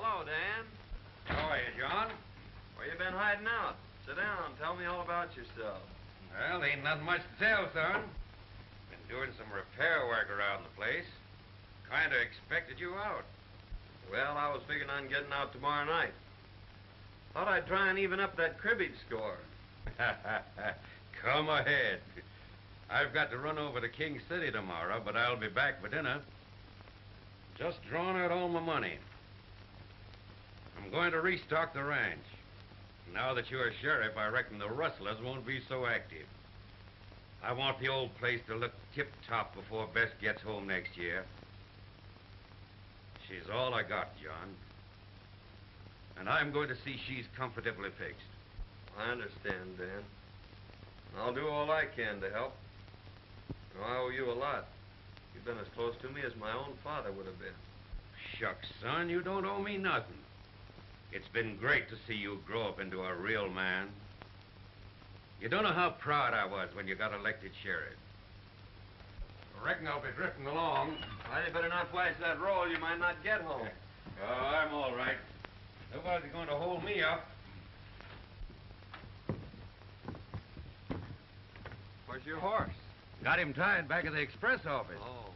Hello, Dan. How are you, John? Where you been hiding out? Sit down. Tell me all about yourself. Well, ain't nothing much to tell, son. Been doing some repair work around the place. Kind of expected you out. Well, I was figuring on getting out tomorrow night. Thought I'd try and even up that cribbage score. Come ahead. I've got to run over to King City tomorrow, but I'll be back for dinner. Just drawn out all my money. I'm going to restock the ranch. Now that you're sheriff, I reckon the rustlers won't be so active. I want the old place to look tip-top before Bess gets home next year. She's all I got, John. And I'm going to see she's comfortably fixed. I understand, Dan. I'll do all I can to help. I owe you a lot. You've been as close to me as my own father would have been. Shucks, son, you don't owe me nothing. It's been great to see you grow up into a real man. You don't know how proud I was when you got elected sheriff. I reckon I'll be drifting along. Well, you better not flash that roll. You might not get home. Oh, I'm all right. Nobody's going to hold me up. Where's your horse? Got him tied back at the express office. Oh.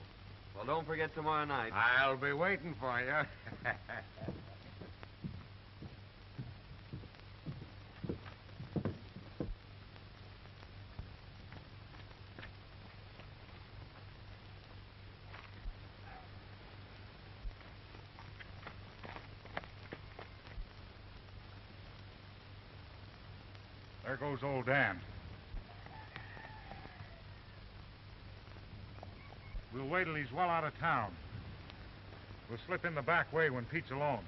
Well, don't forget tomorrow night. I'll be waiting for you. There goes old Dan. We'll wait till he's well out of town. We'll slip in the back way when Pete's alone.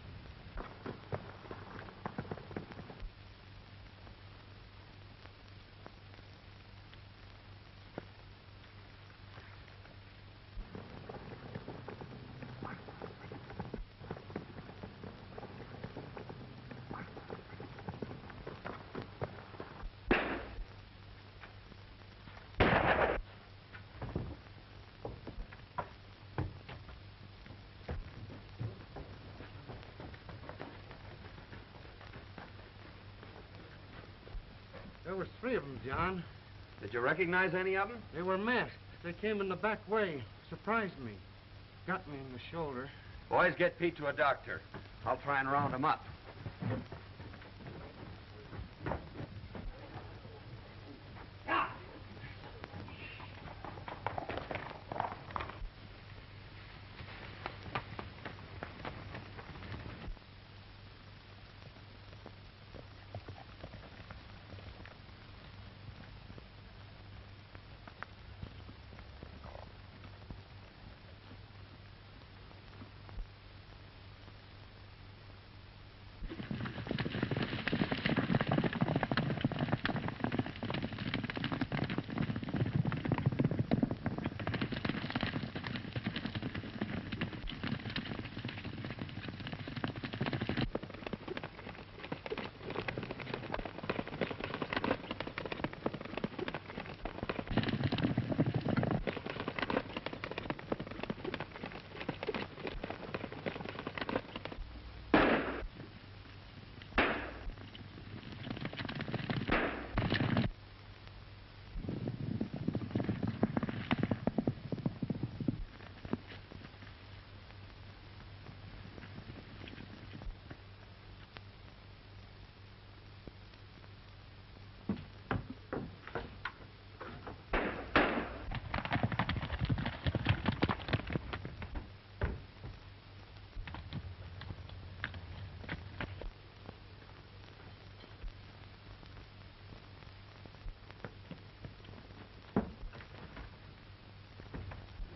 There was 3 of them, John. Did you recognize any of them? They were masked. They came in the back way. Surprised me. Got me in the shoulder. Boys, get Pete to a doctor. I'll try and round him up.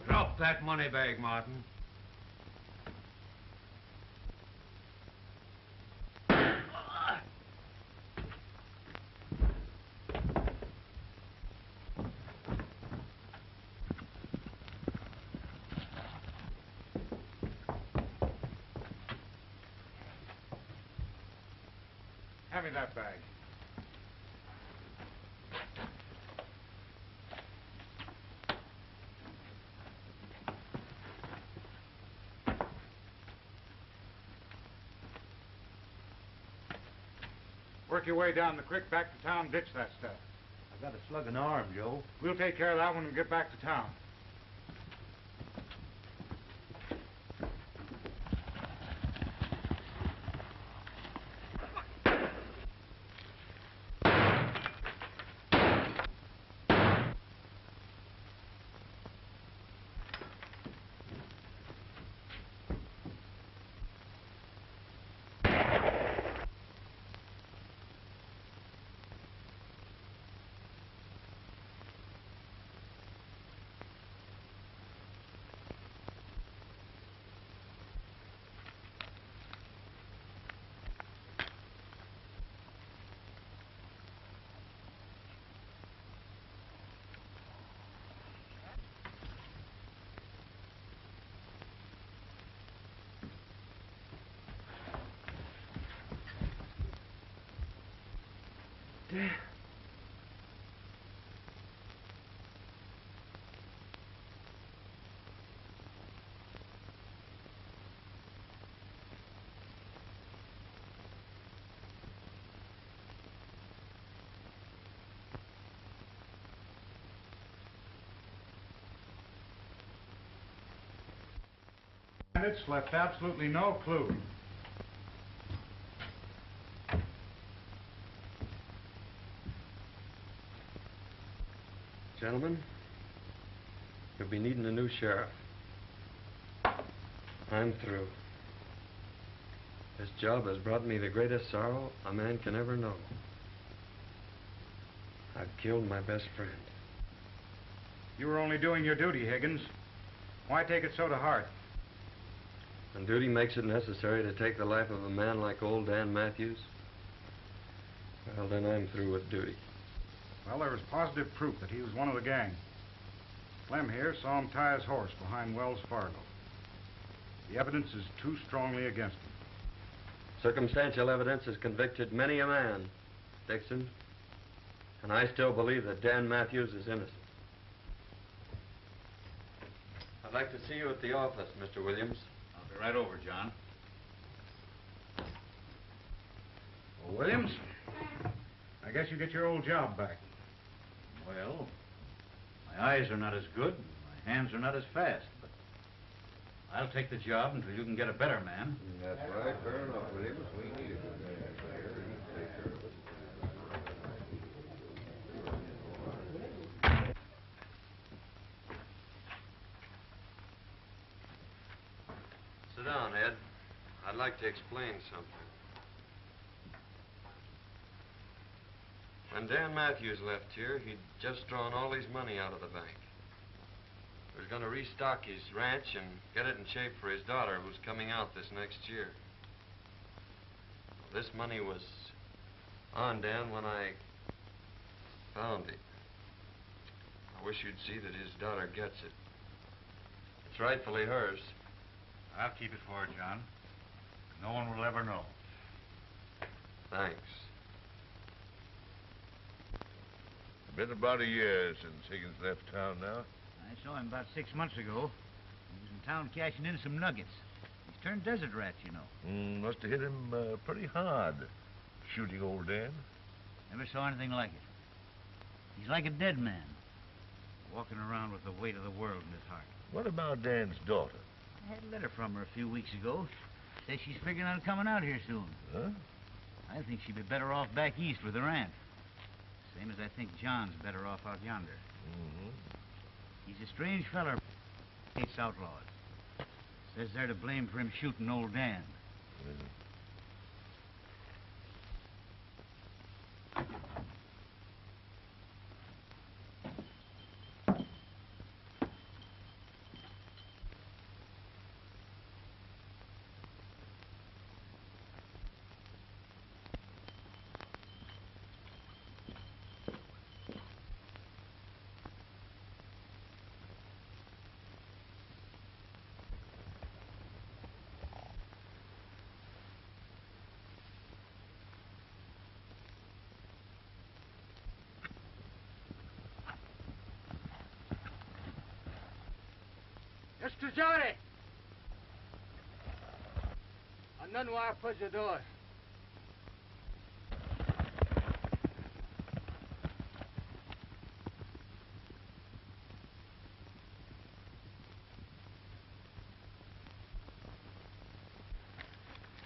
Drop that money bag, Martin. Hand me that bag. Work your way down the creek back to town, ditch that stuff. I've got a slug in the arm, Joe. We'll take care of that when we get back to town. It's left absolutely no clue. Gentlemen, you'll be needing a new sheriff. I'm through. This job has brought me the greatest sorrow a man can ever know. I've killed my best friend. You were only doing your duty, Higgins. Why take it so to heart? When duty makes it necessary to take the life of a man like old Dan Matthews, well, then I'm through with duty. Well, there was positive proof that he was one of the gang. Clem here saw him tie his horse behind Wells Fargo. The evidence is too strongly against him. Circumstantial evidence has convicted many a man, Dickson, and I still believe that Dan Matthews is innocent. I'd like to see you at the office, Mr. Williams. I'll be right over, John. Well, Williams? I guess you get your old job back. Well, my eyes are not as good, and my hands are not as fast, but I'll take the job until you can get a better man. That's right. Fair enough, Williams. We need a good man here. You take care of it. Sit down, Ed. I'd like to explain something. When Dan Matthews left here, he'd just drawn all his money out of the bank. He was going to restock his ranch and get it in shape for his daughter, who's coming out this next year. Well, this money was on Dan when I found it. I wish you'd see that his daughter gets it. It's rightfully hers. I'll keep it for her, John. No one will ever know. Thanks. Been about a year since Higgins left town now. I saw him about 6 months ago. He was in town cashing in some nuggets. He's turned desert rat, you know. Must have hit him pretty hard, shooting old Dan. Never saw anything like it. He's like a dead man, walking around with the weight of the world in his heart. What about Dan's daughter? I had a letter from her a few weeks ago. Says she's figuring on coming out here soon. Huh? I think she'd be better off back east with her aunt. Same as I think John's better off out yonder. Mm-hmm. He's a strange feller. Hates outlaws. Says they're to blame for him shooting old Dan. Mr. Johnny! A none wire push the door.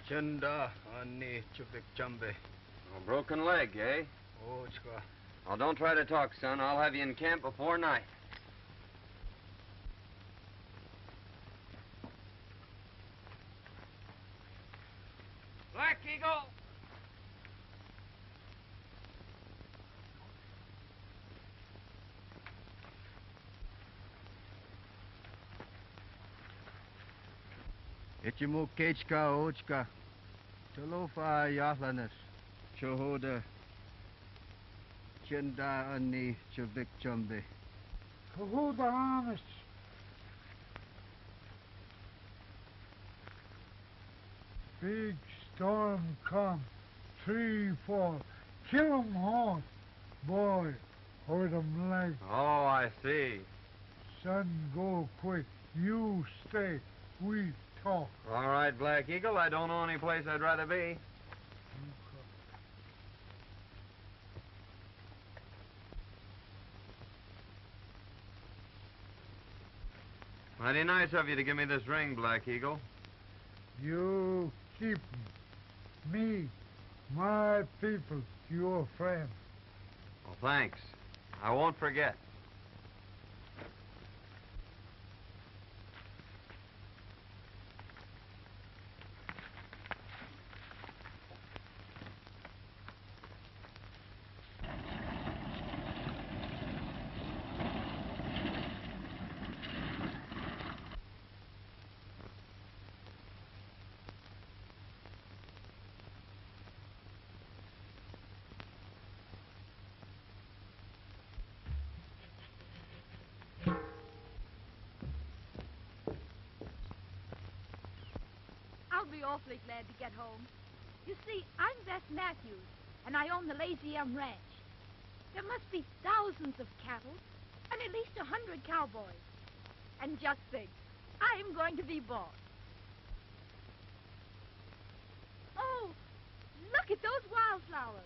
Chenda ani chubik chumbe. A broken leg, eh? Oh, chka. Well, don't try to talk, son. I'll have you in camp before night. Black Eagle! Ichimu kechka ochka. Chalofa yahlanes. Chohoda. Chenda ani chubik chumbe. Cahoda honest. Big storm come. 3, 4. Kill 'em all. Boy, hurt 'em leg. Oh, I see. Son, go quick. You stay. We talk. All right, Black Eagle. I don't know any place I'd rather be. Mighty nice of you to give me this ring, Black Eagle. You keep 'em. Me, my people, your friend. Well, thanks. I won't forget. I'll be awfully glad to get home. You see, I'm Bess Matthews, and I own the Lazy M Ranch. There must be thousands of cattle, and at least 100 cowboys. And just think, I'm going to be boss. Oh, look at those wildflowers.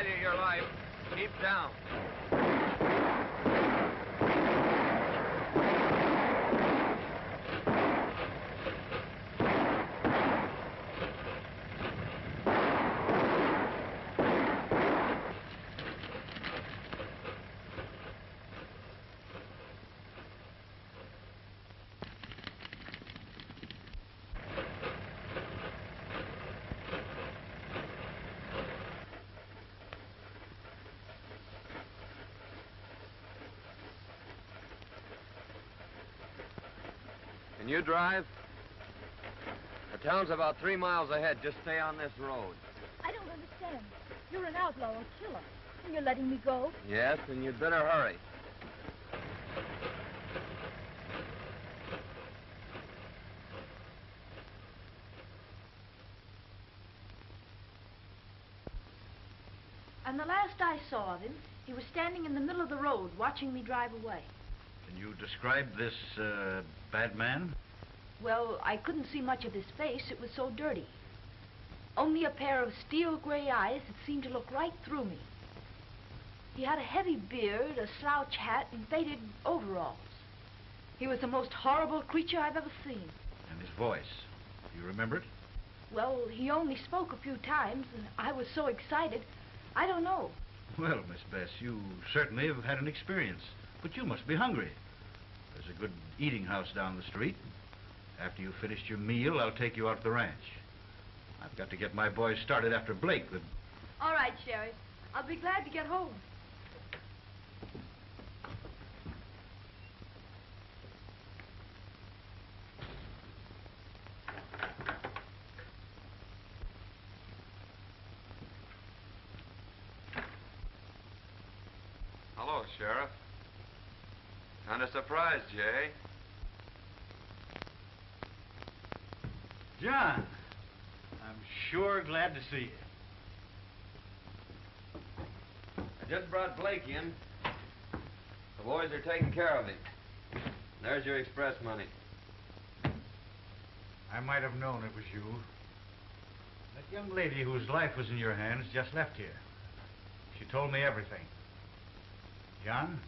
value your life. Keep down. Can you drive? The town's about 3 miles ahead. Just stay on this road. I don't understand. You're an outlaw or killer, and you're letting me go? Yes, and you'd better hurry. And the last I saw of him, he was standing in the middle of the road, watching me drive away. Can you describe this, bad man? Well, I couldn't see much of his face. It was so dirty. Only a pair of steel gray eyes that seemed to look right through me. He had a heavy beard, a slouch hat, and faded overalls. He was the most horrible creature I've ever seen. And his voice, you remember it? Well, he only spoke a few times, and I was so excited, I don't know. Well, Miss Bess, you certainly have had an experience, but you must be hungry. There's a good eating house down the street. After you've finished your meal, I'll take you out to the ranch. I've got to get my boys started after Blake. All right, Sheriff. I'll be glad to get home. Hello, Sheriff. Kind of surprised, Jay. John, I'm sure glad to see you. I just brought Blake in. The boys are taking care of him. There's your express money. I might have known it was you. That young lady whose life was in your hands just left here. She told me everything. John,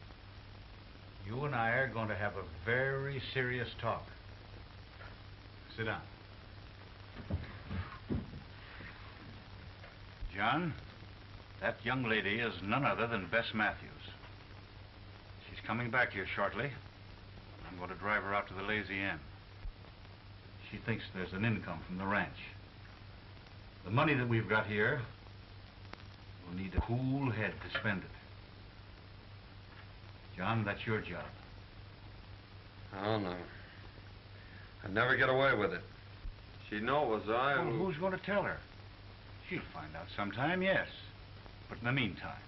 you and I are going to have a very serious talk. Sit down. John, that young lady is none other than Bess Matthews. She's coming back here shortly. I'm going to drive her out to the Lazy Inn. She thinks there's an income from the ranch. The money that we've got here, we'll need a cool head to spend it. John, that's your job. Oh, no. I'd never get away with it. She'd know it was I Well, who... who's going to tell her? She'll find out sometime, yes. But in the meantime,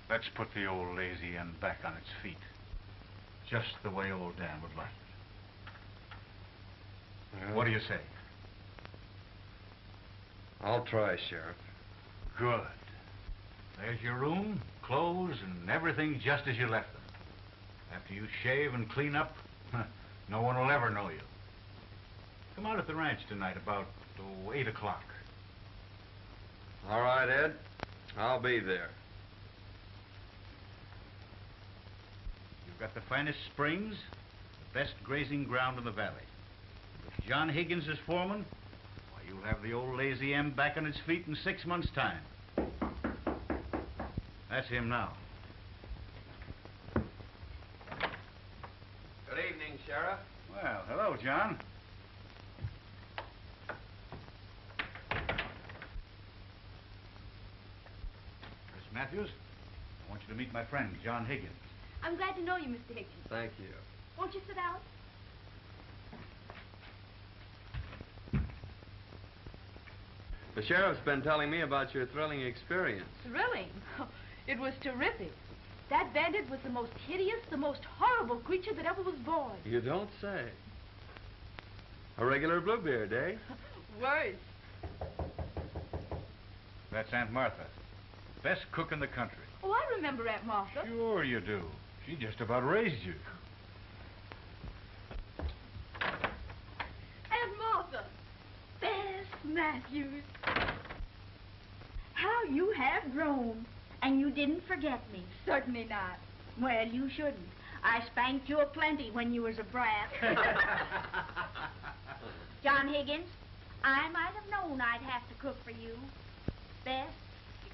let's put the old Lazy Inn back on its feet. Just the way old Dan would like it. Well, What do you say? I'll try, Sheriff. Good. There's your room, clothes, and everything just as you left them. After you shave and clean up, no one will ever know you. Come out at the ranch tonight about 8 o'clock. All right, Ed. I'll be there. You've got the finest springs, the best grazing ground in the valley. If John Higgins is foreman, why, you'll have the old Lazy M back on its feet in 6 months' time. That's him now. Good evening, Sheriff. Well, hello, John. Miss Matthews, I want you to meet my friend, John Higgins. I'm glad to know you, Mr. Higgins. Thank you. Won't you sit down? The sheriff's been telling me about your thrilling experience. Thrilling. It was terrific. That bandit was the most hideous, the most horrible creature that ever was born. You don't say. A regular Bluebeard, eh? Worse. That's Aunt Martha. Best cook in the country. Oh, I remember Aunt Martha. Sure you do. She just about raised you. Aunt Martha. Bess Matthews. How Well, you have grown, and you didn't forget me. Certainly not. Well, you shouldn't. I spanked you aplenty when you was a brat. John Higgins, I might have known I'd have to cook for you. Bess,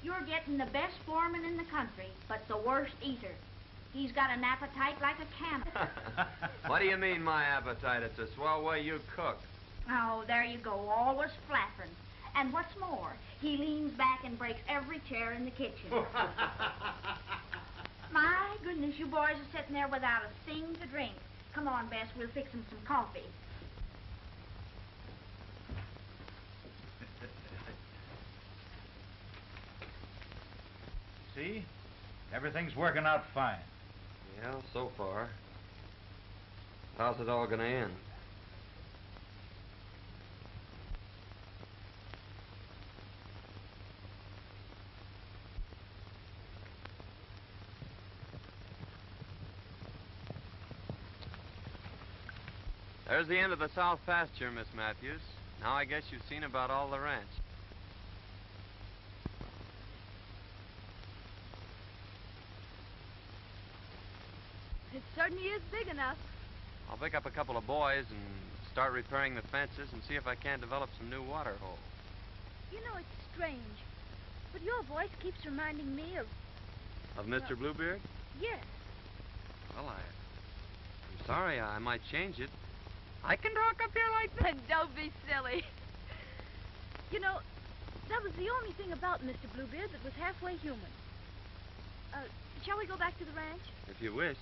you're getting the best foreman in the country, but the worst eater. He's got an appetite like a camel. What do you mean, my appetite? It's a swell way you cook. Oh, there you go, always flapping. And what's more, he leans back and breaks every chair in the kitchen. My goodness, you boys are sitting there without a thing to drink. Come on, Bess, we'll fix him some coffee. See? Everything's working out fine. Yeah, so far. How's it all gonna end? There's the end of the south pasture, Miss Matthews. Now I guess you've seen about all the ranch. It certainly is big enough. I'll pick up a couple of boys and start repairing the fences and see if I can't develop some new water holes. You know, it's strange, but your voice keeps reminding me of... Of Mr. Bluebeard? Yes. Well, I'm sorry. I might change it. I can talk up here like that. Don't be silly. You know, that was the only thing about Mr. Bluebeard that was halfway human. Shall we go back to the ranch? If you wish.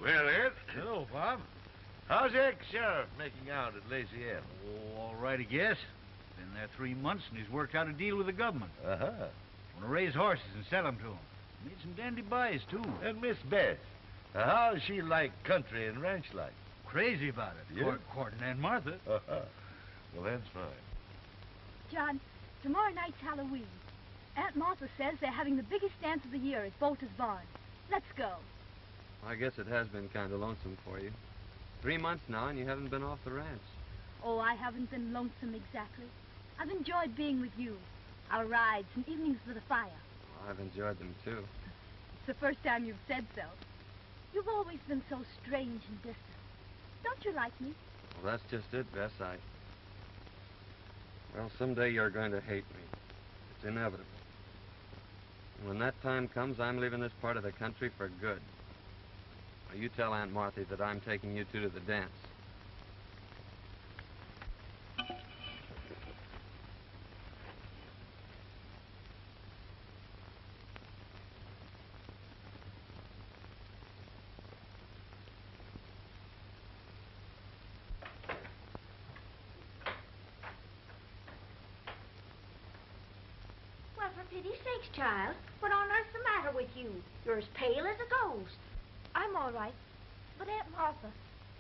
Well, Ed. Hello, Bob. How's ex-sheriff making out at Lazy M? Oh, all right, I guess. Been there 3 months, and he's worked out a deal with the government. Uh-huh. Want to raise horses and sell them to him. Made some dandy buys, too. And Miss Bess, how's she like country and ranch life? Crazy about it. Yeah? Courting Aunt Martha. Uh-huh. Well, that's fine. John, tomorrow night's Halloween. Aunt Martha says they're having the biggest dance of the year at Bolter's Barn. Let's go. I guess it has been kind of lonesome for you. 3 months now, and you haven't been off the ranch. Oh, I haven't been lonesome exactly. I've enjoyed being with you. Our rides and evenings with the fire. Well, I've enjoyed them, too. It's the first time you've said so. You've always been so strange and distant. Don't you like me? Well, that's just it, Bess. Well, someday you're going to hate me. It's inevitable. And when that time comes, I'm leaving this part of the country for good. Well, you tell Aunt Martha that I'm taking you two to the dance. Well, for pity's sakes, child, what on earth's the matter with you? You're as pale as a ghost. I'm all right. But Aunt Martha,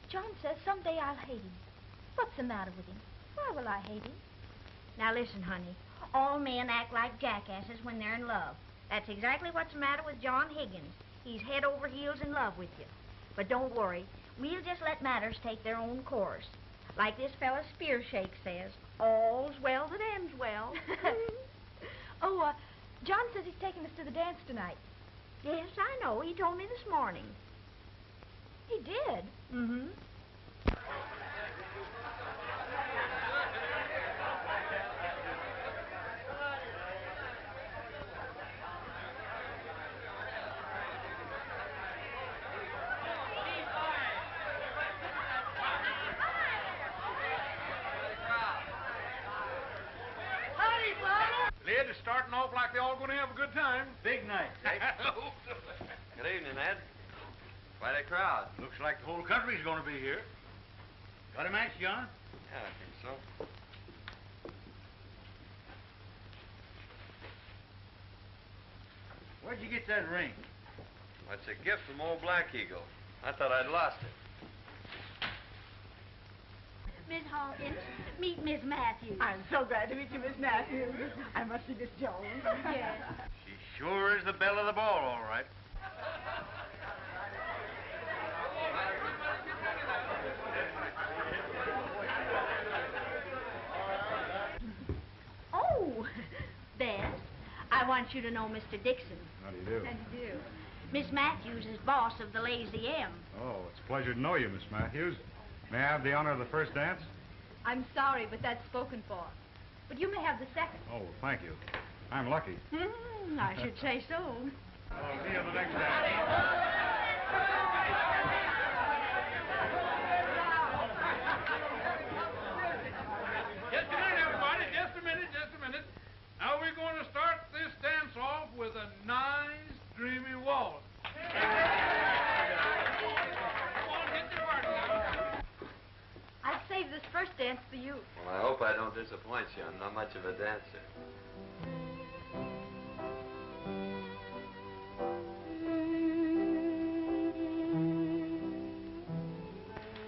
John says someday I'll hate him. What's the matter with him? Why will I hate him? Now listen, honey. All men act like jackasses when they're in love. That's exactly what's the matter with John Higgins. He's head over heels in love with you. But don't worry. We'll just let matters take their own course. Like this fella Spearshake says, all's well that ends well. Oh, John says he's taking us to the dance tonight. Yes, I know. He told me this morning. He did? Mm-hmm. Lid is starting off like they're all going to have a good time. Big night. Good evening, Ed. Quite a crowd. Looks like the whole country's going to be here. Got a match, John? Yeah, I think so. Where'd you get that ring? Well, it's a gift from old Black Eagle. I thought I'd lost it. Miss Hawkins, meet Miss Matthews. I'm so glad to meet you, Miss Matthews. I must be Miss Jones. Yes. She sure is the belle of the ball, all right. wants you to know Mr. Dickson. How do you do? How do you do? Miss Matthews is boss of the Lazy M. Oh, it's a pleasure to know you, Miss Matthews. May I have the honor of the first dance? I'm sorry, but that's spoken for. But you may have the second. Oh, well, thank you. I'm lucky. I should say so. I'll see you on the next dance. Just a minute, everybody. Just a minute. Now we're going to start this dance off with a nice, dreamy waltz. Come on, get your partner now. I'll save this first dance for you. Well, I hope I don't disappoint you. I'm not much of a dancer.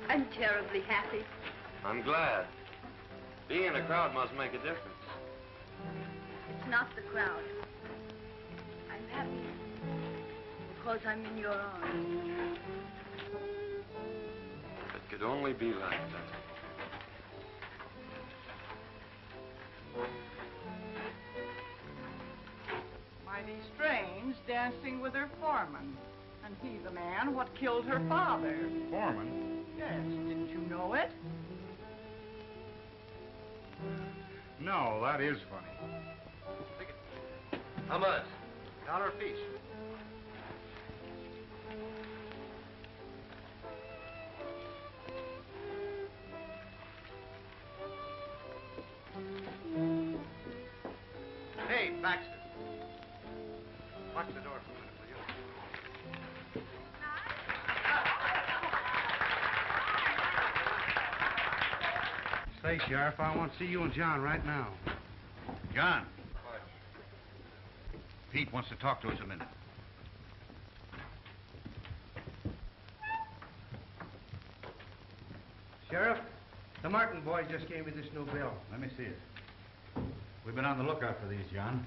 I'm terribly happy. I'm glad. Being in a crowd must make a difference. It's not the crowd. I'm happy because I'm in your arms. It could only be like that. Mighty strange, dancing with her foreman. And he the man what killed her father. Foreman? Yes, didn't you know it? No, that is funny. How much? $1 apiece. Hey, Baxter. Watch the door for a minute, will you? Say, Sheriff, I want to see you and John right now. John. Pete wants to talk to us a minute. Sheriff, the Martin boy just gave me this new bill. Let me see it. We've been on the lookout for these, John.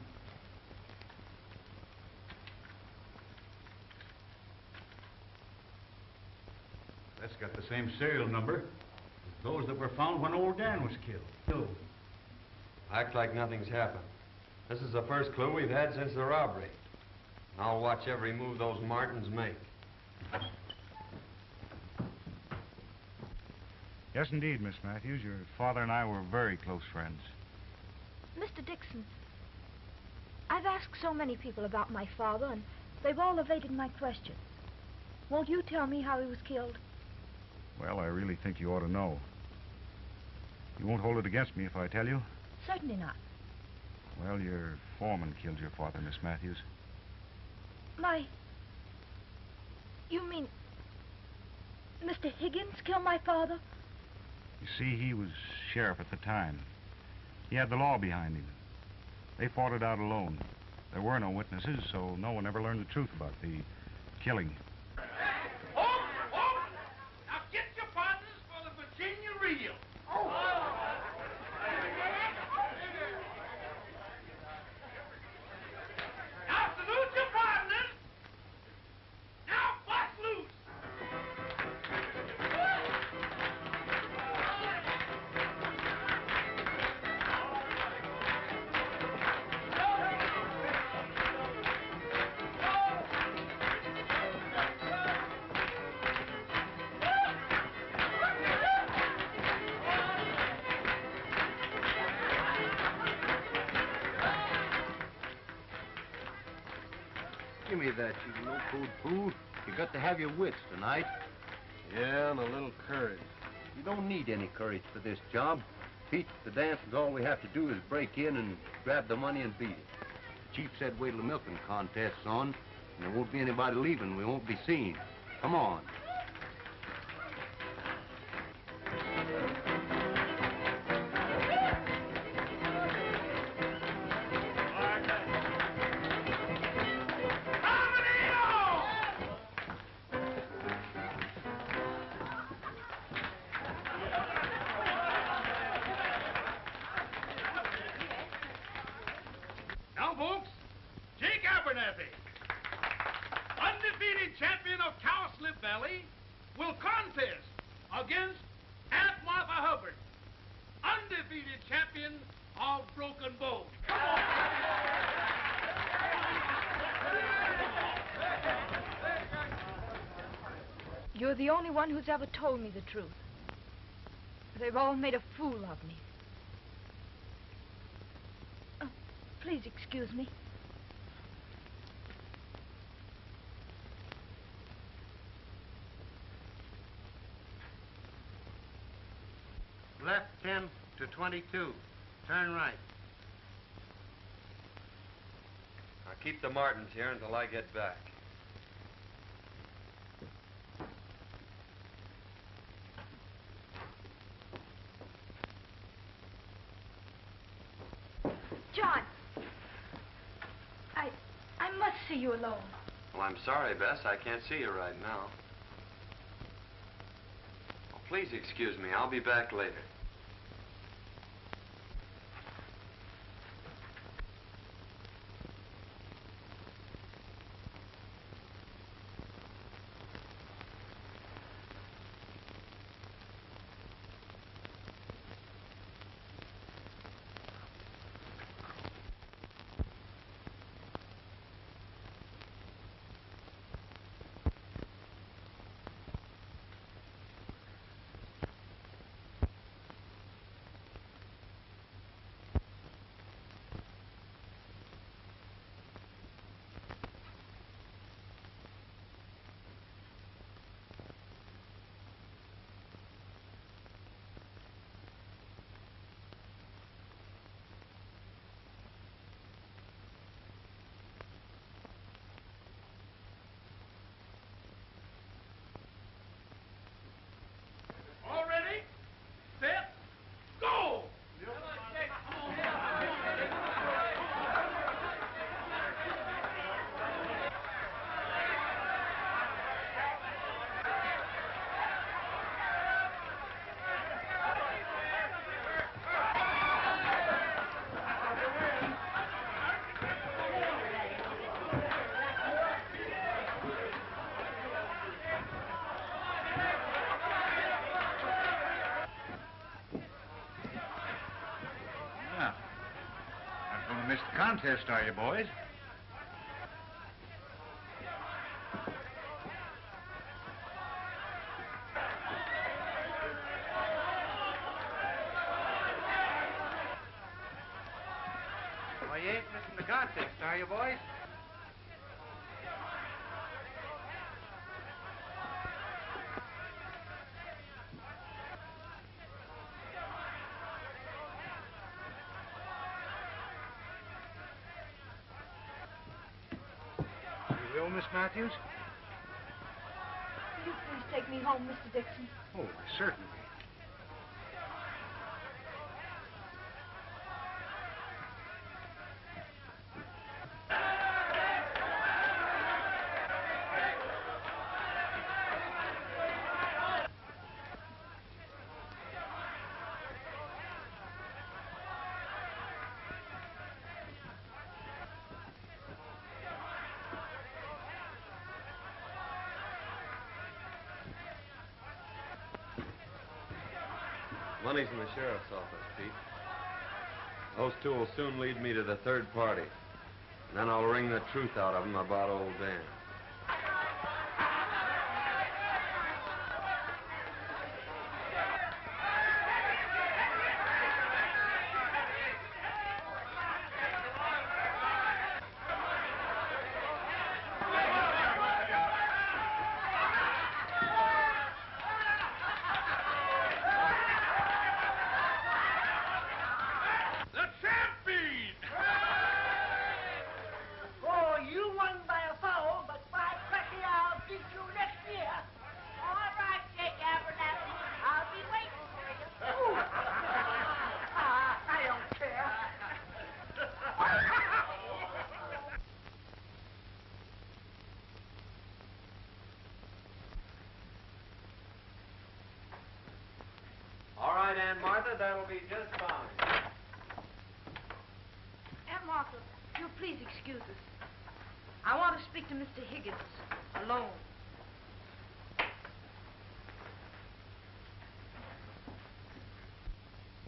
That's got the same serial number as those that were found when old Dan was killed. No. Act like nothing's happened. This is the first clue we've had since the robbery. I'll watch every move those Martins make. Yes, indeed, Miss Matthews. Your father and I were very close friends. Mr. Dickson, I've asked so many people about my father, and they've all evaded my questions. Won't you tell me how he was killed? Well, I really think you ought to know. You won't hold it against me if I tell you? Certainly not. Well, your foreman killed your father, Miss Matthews. You mean Mr. Higgins killed my father? You see, he was sheriff at the time. He had the law behind him. They fought it out alone. There were no witnesses, so no one ever learned the truth about the killing. Now get your partners for the Virginia reel. Now salute your partners. Now bust loose. Give me that, you no-food fool. You got to have your wits tonight. Yeah, and a little courage. You don't need any courage for this job. Pete, the dance is all we have to do is break in and grab the money and beat it. The chief said wait till the milking contest's on, and there won't be anybody leaving. We won't be seen. Come on. Now, folks, Jake Abernathy, undefeated champion of Cowslip Valley, will contest against Aunt Martha Hubbard, undefeated champion of Broken Bow. Come on. You're the only one who's ever told me the truth. They've all made a fool of me. Oh, please excuse me. Left 10 to 22. Turn right. I'll keep the Martins here until I get back. John! I must see you alone. Well, I'm sorry, Bess. I can't see you right now. Oh, please excuse me. I'll be back later. All ready? Set. Go! Yeah. Not going to miss the contest, are you, boys? Well, you ain't missing the contest, are you, boys? You will, Miss Matthews? Will you please take me home, Mr. Dickson? Oh, certainly. Money's in the sheriff's office, Pete. Those two will soon lead me to the third party. And then I'll wring the truth out of them about old Dan. The champion! Oh, you won by a foul, but by cracky, I'll beat you next year. All right, Jake Abernathy. I'll be waiting for you. I don't care. All right, Aunt Martha, that'll be just fine. Aunt Martha, you'll please excuse us. I want to speak to Mr. Higgins alone.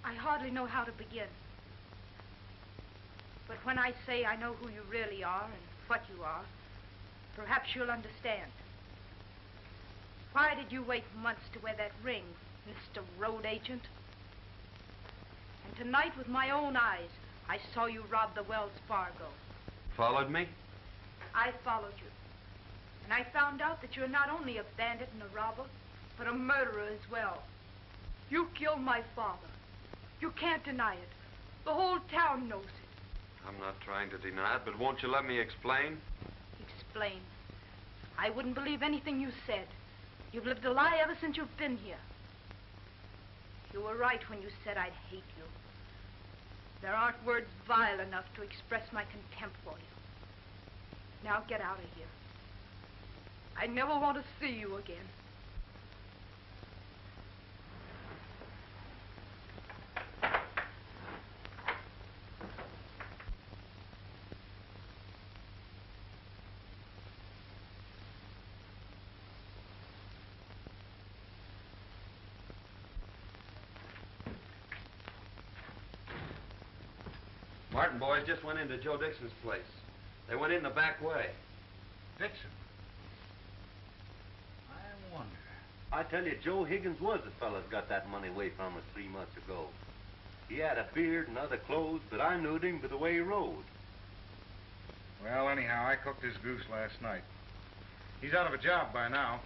I hardly know how to begin. But when I say I know who you really are and what you are, perhaps you'll understand. Why did you wait months to wear that ring, Mr. Road Agent? And tonight, with my own eyes, I saw you rob the Wells Fargo. Followed me? I followed you. And I found out that you're not only a bandit and a robber, but a murderer as well. You killed my father. You can't deny it. The whole town knows it. I'm not trying to deny it, but won't you let me explain? Explain. I wouldn't believe anything you said. You've lived a lie ever since you've been here. You were right when you said I'd hate you. There aren't words vile enough to express my contempt for you. Now get out of here. I never want to see you again. Martin boys just went into Joe Dickson's place. They went in the back way. Dickson? I wonder. I tell you, Joe Higgins was the fellow that got that money away from us 3 months ago. He had a beard and other clothes, but I knew him by the way he rode. Well, anyhow, I cooked his goose last night. He's out of a job by now.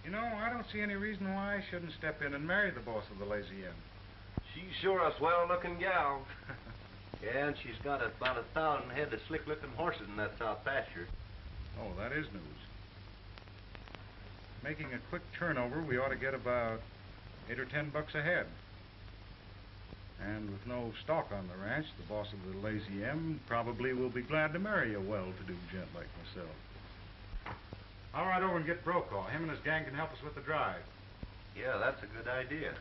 You know, I don't see any reason why I shouldn't step in and marry the boss of the Lazy Inn. She's sure a swell-looking gal. Yeah, and she's got about 1,000 head of slick-looking horses in that south pasture. Oh, that is news. Making a quick turnover, we ought to get about $8 or $10 a head. And with no stock on the ranch, the boss of the Lazy M probably will be glad to marry a well-to-do gent like myself. I'll ride over and get Brokaw. Him and his gang can help us with the drive. Yeah, that's a good idea.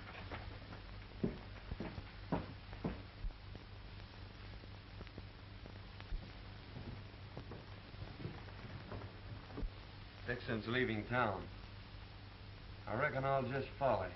Dickson's leaving town. I reckon I'll just follow him.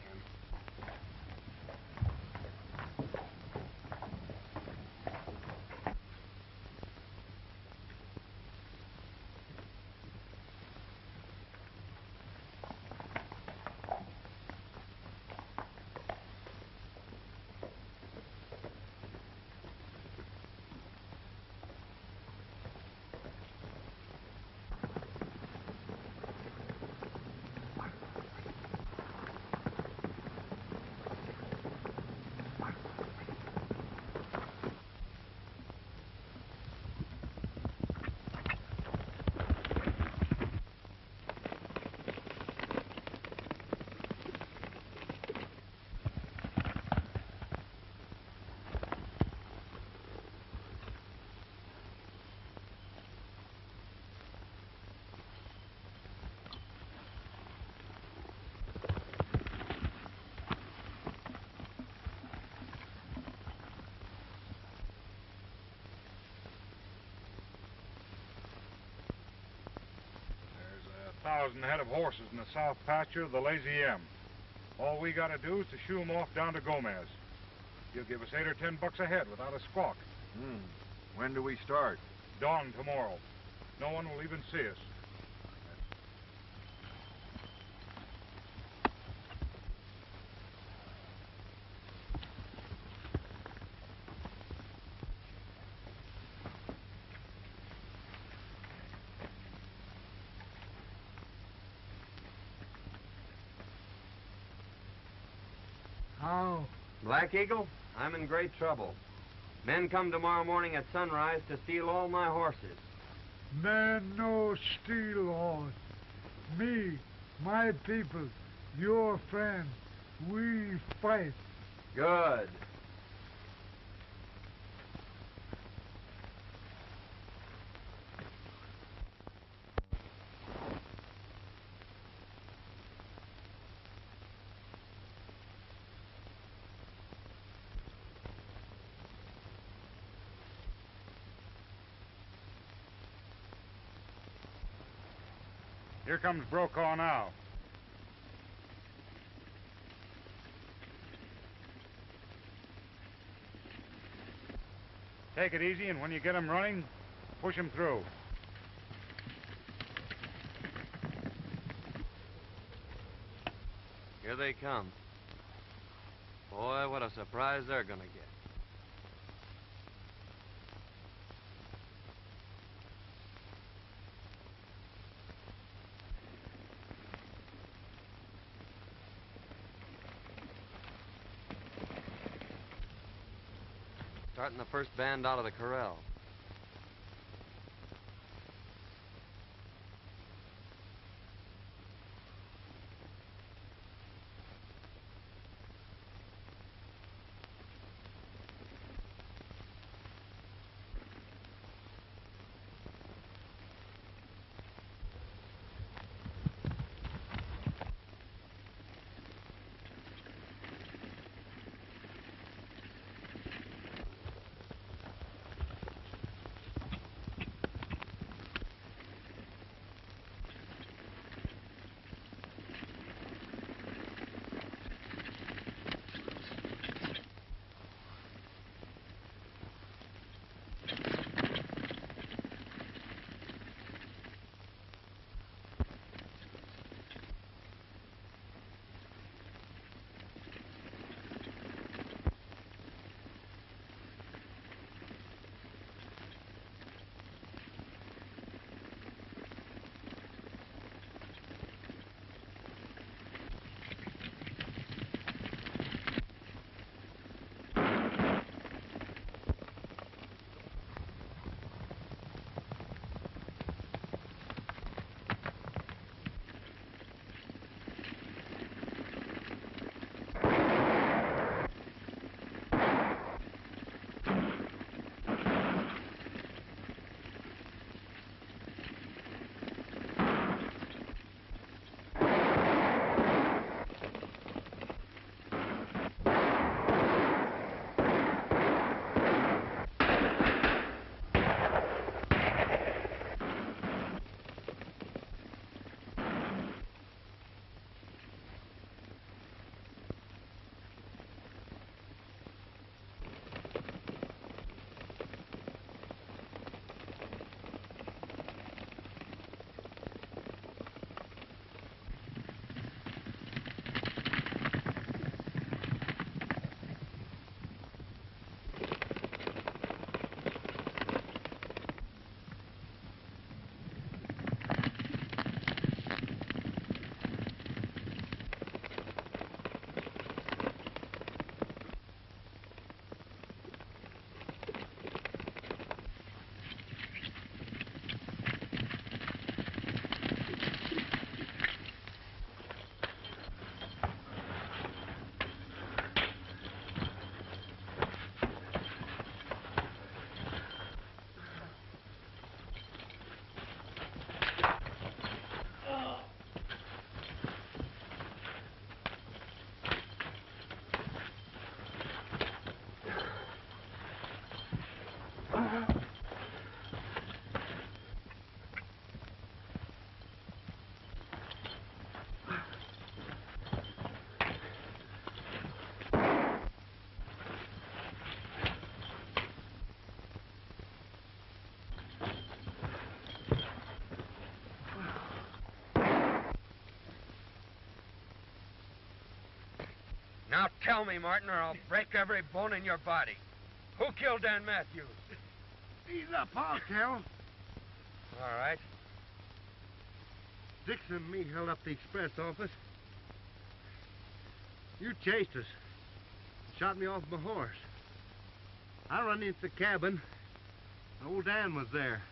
There's 1,000 head of horses in the south pasture of the Lazy M. All we gotta do is to shoo 'em off down to Gomez. He'll give us $8 or $10 a head without a squawk. When do we start? Dawn tomorrow. No one will even see us. How? Black Eagle, I'm in great trouble. Men come tomorrow morning at sunrise to steal all my horses. Man no steal horse. Me, my people, your friend, we fight. Good. Here comes Brokaw now. Take it easy, and when you get him running, push him through. Here they come. Boy, what a surprise they're gonna get. Starting the first band out of the corral. Now tell me, Martin, or I'll break every bone in your body. Who killed Dan Matthews? Ease up, I'll tell. All right. Dickson and me held up the express office. You chased us. Shot me off my horse. I run into the cabin. Old Dan was there.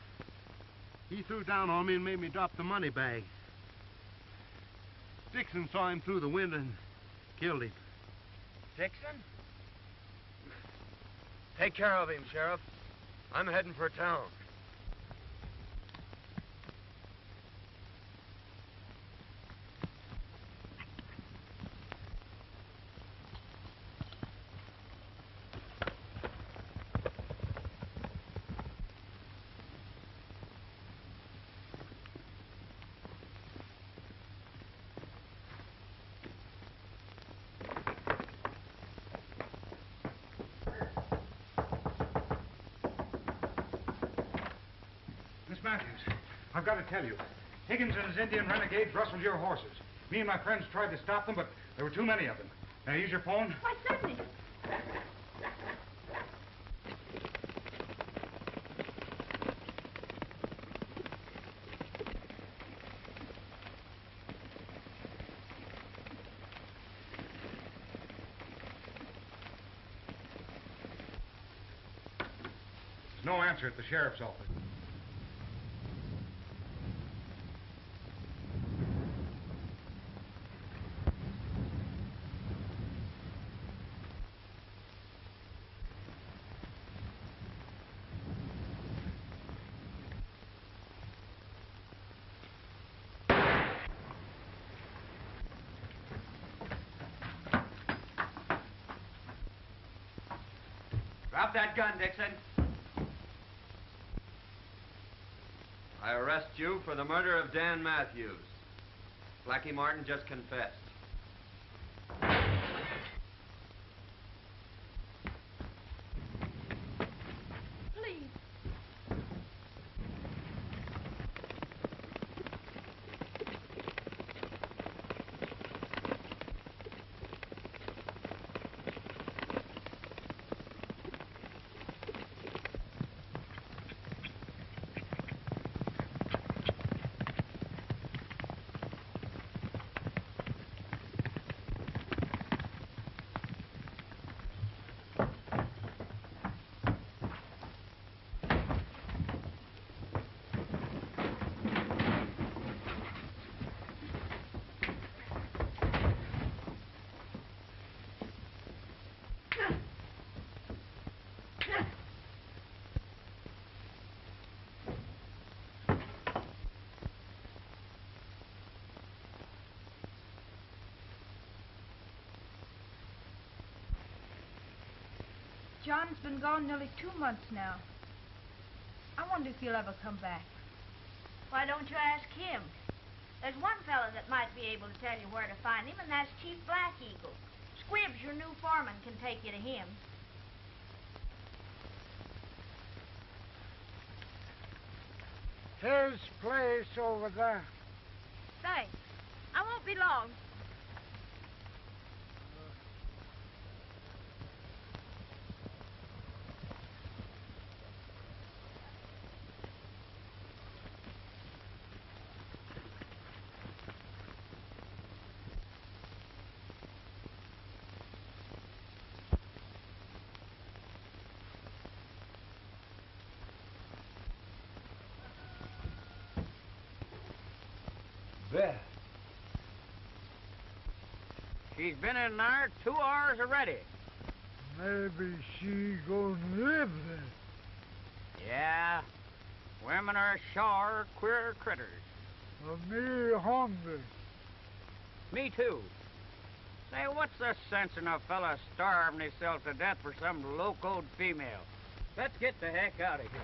He threw down on me and made me drop the money bag. Dickson saw him through the window and killed him. Dickson? Take care of him, Sheriff. I'm heading for town. Matthews, I've got to tell you. Higgins and his Indian renegades rustled your horses. Me and my friends tried to stop them, but there were too many of them. Now, use your phone? Why, certainly. There's no answer at the sheriff's office. Drop that gun, Dickson. I arrest you for the murder of Dan Matthews. Blackie Martin just confessed. Please. John's been gone nearly 2 months now. I wonder if he'll ever come back. Why don't you ask him? There's one fellow that might be able to tell you where to find him, and that's Chief Black Eagle. Squibbs, your new foreman, can take you to him. His place over there. Thanks. I won't be long. Bess. She's been in there 2 hours already. Maybe she gonna live there. Yeah. Women are sure queer critters. Me hungry. Me too. Say, what's the sense in a fella starving himself to death for some locoed female? Let's get the heck out of here.